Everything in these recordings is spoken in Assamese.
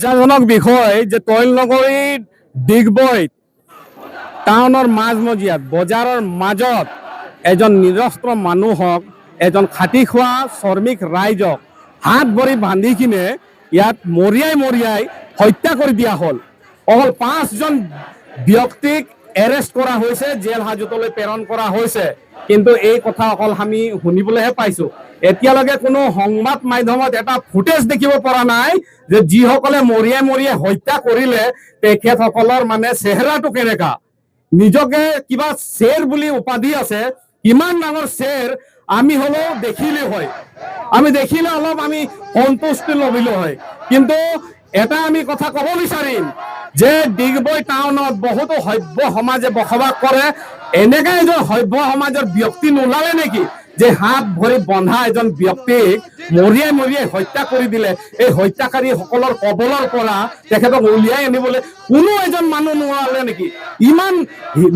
জনক বিষয় যে তৈলনগৰী ডিগবৈ টাউনৰ মাজমজিয়াত বজাৰৰ মাজত এজন নিৰস্ত্ৰ মানুহক এজন খাটি খোৱা শ্ৰমিক ৰাইজক হাত ভৰি বান্ধি কিনে ইয়াত মৰিয়াই হত্যা কৰি দিয়া হ'ল। অকল 5জন ব্যক্তিক এৰেষ্ট কৰা হৈছে, জেল হাজতলৈ প্ৰেৰণ কৰা হৈছে। কিন্তু এই কথা অকল আমি শুনিবলৈহে পাইছো। এতিয়ালৈকে কোনো সংবাদ মাধ্যমত এটা ফুটেজ দেখিব পৰা নাই যে যিসকলে মৰিয়াই হত্যা কৰিলে তেখেতসকলৰ মানে চেহেৰাটো কেনেকা। নিজকে কিবা শ্বেৰ বুলি উপাধি আছে, কিমান ডাঙৰ শ্বেৰ আমি হলেও দেখিলে হয়, আমি দেখিলে অলপ আমি সন্তুষ্টি লবিলো হয়। কিন্তু এটা আমি কথা কব বিচাৰিম যে ডিগবৈ টাউনত বহুতো সভ্য সমাজে বসবাস কৰে। এনেকা এজন সভ্য সমাজৰ ব্যক্তি নোলালে নেকি যে হাত ভৰি বন্ধা এজন ব্যক্তিক মৰিয়াই হত্যা কৰি দিলে। এই হত্যাকাৰীসকলৰ কবলৰ পৰা তেখেতক উলিয়াই আনিবলৈ কোনো এজন মানুহ নোলালে নেকি? ইমান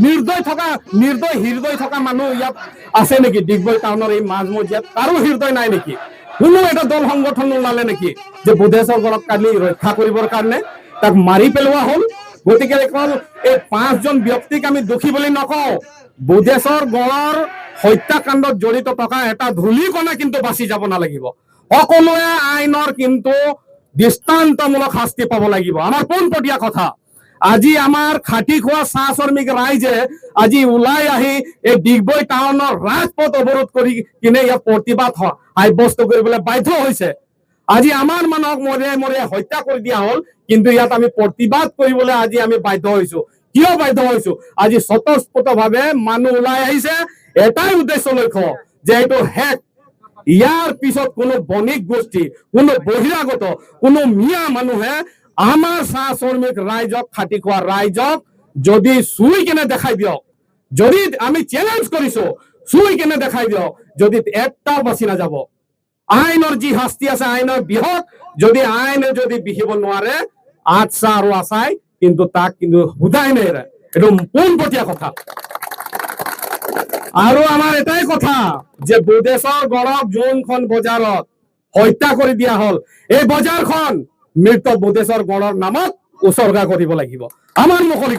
নিৰ্দয় হৃদয় থকা মানুহ ইয়াত আছে নেকি? ডিগবৈ টাউনৰ এই মাজমজিয়াত কাৰো হৃদয় নাই নেকি? কোনো এটা দল সংগঠন নোলালে নেকি যে বুধেশ্বৰ গড়ক কালি ৰক্ষা কৰিবৰ কাৰণে তাক মাৰি পেলোৱা হ'ল? গতিকে এই 5জন ব্যক্তিক আমি দোষী বুলি নকওঁ। বুধেশ্বৰ গড়ৰ হত্যাকাণ্ডত জড়িত থকা এটা ধূলিকণা কিন্তু বাচি যাব নালাগিব। সকলোৱে আইনৰ কিন্তু দৃষ্টান্তমূলক শাস্তি পাব লাগিব। আমাৰ পোনপটীয়া কথা। আজি আমাৰ খাটি খোৱা চাহ শ্ৰমিক ৰাইজে আজি ওলাই আহি এই ডিগবৈ টাউনৰ ৰাজপথ অৱৰোধ কৰি কিনে ইয়াত প্ৰতিবাদ সাব্যস্ত কৰিবলৈ বাধ্য হৈছে। আজি আমাৰ মানুহক মৰিয়াই হত্যা কৰি দিয়া হ'ল, কিন্তু ইয়াত আমি প্ৰতিবাদ কৰিবলৈ আজি আমি বাধ্য হৈছো। কিয় বাধ্য হৈছো? আজি স্বতঃস্ফূৰ্তভাৱে মানুহ ওলাই আহিছে এটাই উদ্দেশ্য লক্ষ্য যে এইটো শেষ। ইয়াৰ পিছত কোনো বণিক গোষ্ঠী, কোনো বহিৰাগত, কোনো মিয়া মানুহে আমাৰ চাহ শ্ৰমিক ৰাইজক, খাটি খোৱা ৰাইজক যদি চুই কেনে দেখাই দিয়ক, যদি আমি চেলেঞ্জ কৰিছো চুই কেনে দেখাই দিয়ক, যদি এটাও বাচি নাযাব। আইনৰ যি শাস্তি আছে আইনৰ বিহক যদি আইনে যদি বিহিব নোৱাৰে আচ্ছা আৰু আচাই কিন্তু তাক কিন্তু সুধাই নেৰে। এইটো পোনপটীয়া কথা। আৰু আমাৰ এটাই কথা যে বুধেশ্বৰ গড়ক যোনখন বজাৰত হত্যা কৰি দিয়া হ'ল, এই বজাৰখন মৃত বুধেশ্বৰ গড়ৰ নামত উচৰ্গা কৰিব লাগিব। আমাৰ মুকলি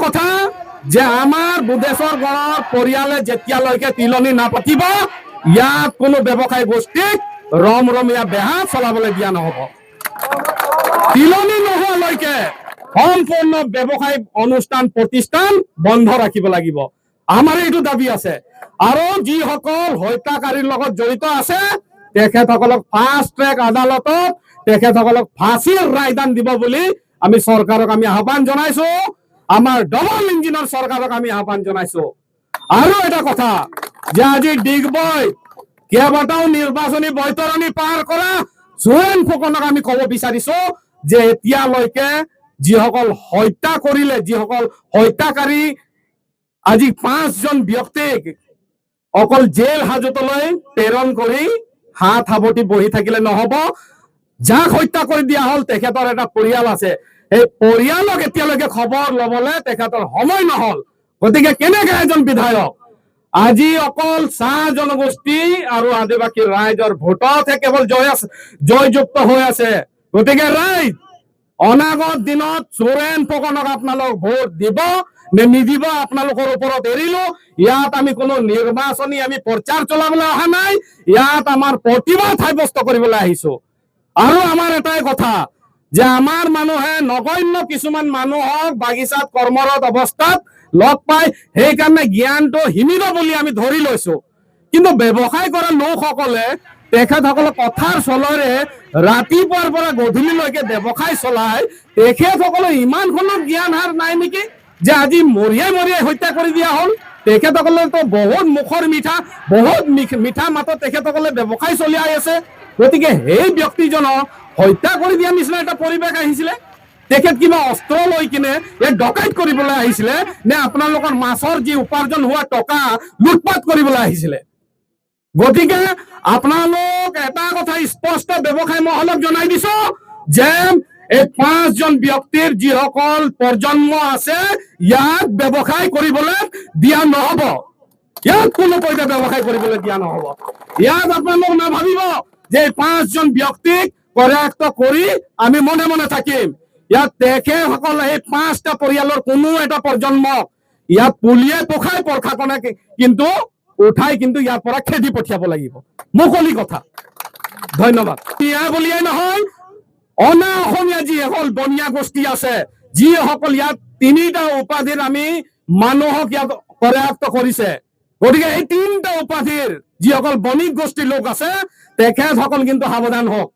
কথা যে আমাৰ বুধেশ্বৰ গড়ৰ পৰিয়ালে যেতিয়ালৈকে তিলনি নাপাতিব ইয়াত কোনো ব্যৱসায় গোষ্ঠীক ৰমৰমীয়া বেহা চলাবলৈ দিয়া নহব। তিলনি নোহোৱালৈকে সম্পূৰ্ণ ব্যৱসায়িক অনুষ্ঠান প্ৰতিষ্ঠান বন্ধ ৰাখিব লাগিব। আমাৰ এইটো দাবী আছে। আৰু যিসকল হত্যাকাৰীৰ লগত জড়িত আছে তেখেতসকলক ফাষ্ট ট্ৰেক আদালতত তেখেতসকলক ফাঁচীৰ ৰায়দান দিব বুলি আমি চৰকাৰক আমি আহ্বান জনাইছো। আমাৰ ডবল ইঞ্জিনৰ চৰকাৰক আমি আহ্বান জনাইছো। আৰু এটা কথা যে আজি ডিগবৈ কেইবাটাও নিৰ্বাচনী বৈতৰণি পাৰ কৰা চোৰেন ফুকনক আমি কব বিচাৰিছো যে এতিয়ালৈকে যিসকল হত্যা কৰিলে, যিসকল হত্যাকাৰী আজি 5জন ব্যক্তিক অকল জেল হাজতলৈ প্ৰেৰণ কৰি হাত সাৱটি বহি থাকিলে নহব। যাক হত্যা কৰি দিয়া হ'ল তেখেতৰ এটা পৰিয়াল আছে, এই পৰিয়ালক এতিয়ালৈকে খবৰ লবলৈ তেখেতৰ সময় নহল। গতিকে কেনেকে এজন বিধায়ক আজি অকল চাহ জনগোষ্ঠী আৰু আদিবাসী ৰাইজৰ ভোটতহে কেৱল জয়যুক্ত হৈ আছে। গতিকে ৰাইজ অনাগত দিনত চোৰেন ফুকনক আপোনালোক ভোট দিব নে নিদিব আপোনালোকৰ ওপৰত এৰিলো। ইয়াত আমি কোনো নিৰ্বাচনী আমি প্ৰচাৰ চলাবলৈ অহা নাই, ইয়াত আমাৰ প্ৰতিবাদ সাব্যস্ত কৰিবলৈ আহিছো। আৰু আমাৰ এটাই কথা যে আমাৰ মানুহে নগণ্য কিছুমান মানুহক বাগিচাত কৰ্মৰত অৱস্থাত লগ পাই সেইকাৰণে জ্ঞানটো সীমিত বুলি আমি ধৰি লৈছো। কিন্তু ব্যৱসায় কৰা লোকসকলে তেখেতসকলক কথাৰ চলৰে ৰাতিপুৱাৰ পৰা গধূলিলৈকে ব্যৱসায় চলাই তেখেতসকলৰ ইমানখনো জ্ঞান হাৰ নাই নেকি যে আজি মৰিয়াই হত্যা কৰি দিয়া হ'ল? তেখেতসকলেতো বহুত মুখৰ মিঠা, বহুত মিঠা মাতত তেখেতসকলে ব্যৱসায় চলাই আছে। গতিকে সেই ব্যক্তিজনক হত্যা কৰি দিয়া নিচিনা এটা পৰিৱেশ আহিছিলে। তেখেত কিবা অস্ত্ৰ লৈ কিনে এই ডকাইত কৰিবলৈ আহিছিলে নে আপোনালোকৰ মাছৰ যি উপাৰ্জন হোৱা টকা লুটপাট কৰিবলৈ আহিছিলে? গতিকে আপোনালোক এটা কথা স্পষ্ট ব্যৱসায় মহলক জনাই দিছো যে এই 5জন ব্যক্তিৰ যিসকল প্ৰজন্ম আছে ইয়াত ব্যৱসায় কৰিবলৈ দিয়া নহব। ইয়াত কোনো পইচা ব্যৱসায় কৰিবলৈ দিয়া নহব। ইয়াত আপোনালোক নাভাবিব যে 5জন ব্যক্তিক কৰায়ত্ব কৰি আমি মনে মনে থাকিম। ইয়াত তেখেতসকল এই 5টা পৰিয়ালৰ কোনো এটা প্ৰজন্মক ইয়াত পুলিয়ে পোখাই প্ৰশাসনে কিন্তু উঠাই কিন্তু ইয়াৰ পৰা খেদি পঠিয়াব লাগিব, মুকলি কথা। ধন্যবাদ। ইয়াৰ বুলিয়ে নহয়, অনা অসমীয়া যিসকল বনিয়া গোষ্ঠী আছে, যিসকল ইয়াত 3টা উপাধিৰ আমি মানুহক ইয়াত কৰায়ত্ব কৰিছে, গতিকে এই 3টা উপাধিৰ যিসকল বণিক গোষ্ঠীৰ লোক আছে তেখেতসকল কিন্তু সাৱধান হওক,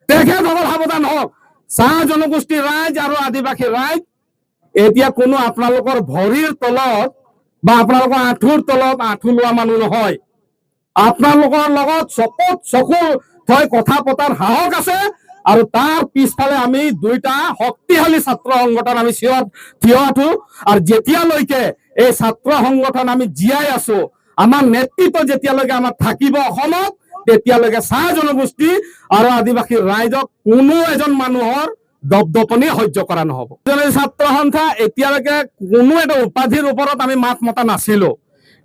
তেখেতসকল সাৱধান হওক। চাহ জনগোষ্ঠীৰ ৰাইজ আৰু আদিবাসী ৰাইজ এতিয়া কোনো আপোনালোকৰ ভৰিৰ তলত বা আপোনালোকৰ আঁঠুৰ তলত আঁঠু লোৱা মানুহ নহয়। আপোনালোকৰ লগত চকুত চকু থৈ কথা পতাৰ সাহস আছে, আৰু তাৰ পিছফালে আমি 2টা শক্তিশালী ছাত্ৰ সংগঠন আমি থিয় আছো। আৰু যেতিয়ালৈকে এই ছাত্ৰ সংগঠন আমি জীয়াই আছো, আমাৰ নেতৃত্ব যেতিয়ালৈকে আমাৰ থাকিব অসমত, তেতিয়ালৈকে চাহ জনগোষ্ঠী আৰু আদিবাসী ৰাইজক কোনো এজন মানুহৰ দপদপনি সহ্য কৰা নহব। ছাত্ৰ সন্থা এতিয়ালৈকে কোনো এটা উপাধিৰ ওপৰত আমি মাত মতা নাছিলো,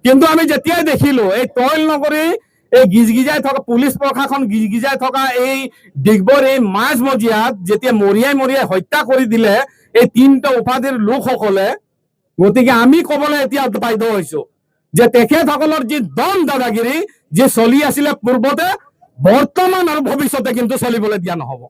কিন্তু আমি যেতিয়াই দেখিলো এই তৈল নগৰী এই গিজগিজাই থকা পুলিচ প্ৰশাসন গিজগিজাই থকা এই ডিগবৈৰ এই মাজমজিয়াত যেতিয়া মৰিয়াই হত্যা কৰি দিলে এই 3টা উপাধিৰ লোকসকলে, গতিকে আমি কবলৈ এতিয়া বাধ্য হৈছো যে তেখেতসকলৰ যি দম দাদাগিৰি যি চলি আছিলে পূৰ্বতে, বৰ্তমান আৰু ভৱিষ্যতে কিন্তু চলিবলৈ দিয়া নহব।